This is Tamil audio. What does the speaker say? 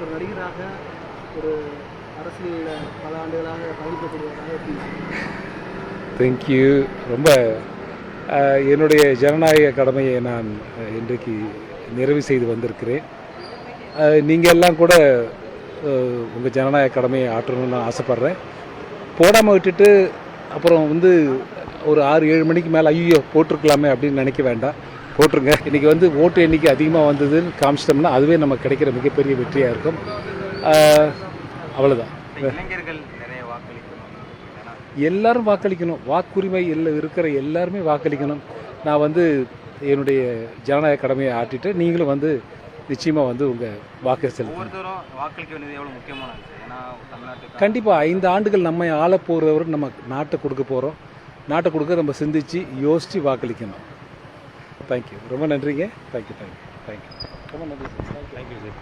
ஒரு நடிகராக ஒரு அரசியலில் பல ஆண்டுகளாக பயணிக்கக்கூடியவராக தேங்க்யூ. ரொம்ப என்னுடைய ஜனநாயக கடமையை நான் இன்றைக்கு நிறைவு செய்து வந்திருக்கிறேன். நீங்கள் எல்லாம் கூட உங்கள் ஜனநாயக கடமையை ஆற்றணும்னு நான் ஆசைப்பட்றேன். போடாமல் விட்டுட்டு அப்புறம் வந்து ஒரு 6-7 மணிக்கு மேலே ஐயோ போட்டிருக்கலாமே அப்படின்னு நினைக்க வேண்டாம். போட்டிருங்க. இன்றைக்கி வந்து ஓட்டு எண்ணிக்கை அதிகமாக வந்ததுன்னு காமிச்சிட்டோம்னா அதுவே நமக்கு கிடைக்கிற மிகப்பெரிய வெற்றியாக இருக்கும். அவ்வளோதான். இளைஞர்கள் நிறைய வாக்களிக்கணும், எல்லாரும் வாக்களிக்கணும். வாக்குரிமை இருக்கிற எல்லாருமே வாக்களிக்கணும். நான் வந்து என்னுடைய ஜனநாயக கடமையை ஆட்டிட்டு நீங்களும் வந்து நிச்சயமாக வந்து உங்கள் வாக்கு செலுத்துங்க. ஒவ்வொருத்தரும் வாக்களிக்க வேண்டியது எவ்வளோ முக்கியமான விஷயம். ஏன்னா தமிழ்நாட்டுக்கு கண்டிப்பாக 5 ஆண்டுகள் நம்ம ஆள போகிறவர் நம்ம நாட்டை கொடுக்க போகிறோம். நாட்டை கொடுக்க நம்ம சிந்திச்சு யோசித்து வாக்களிக்கணும். தேங்க்யூ. ரொம்ப நன்றிங்க. தேங்க்யூ. ரொம்ப நன்றி சார். Thank you sir.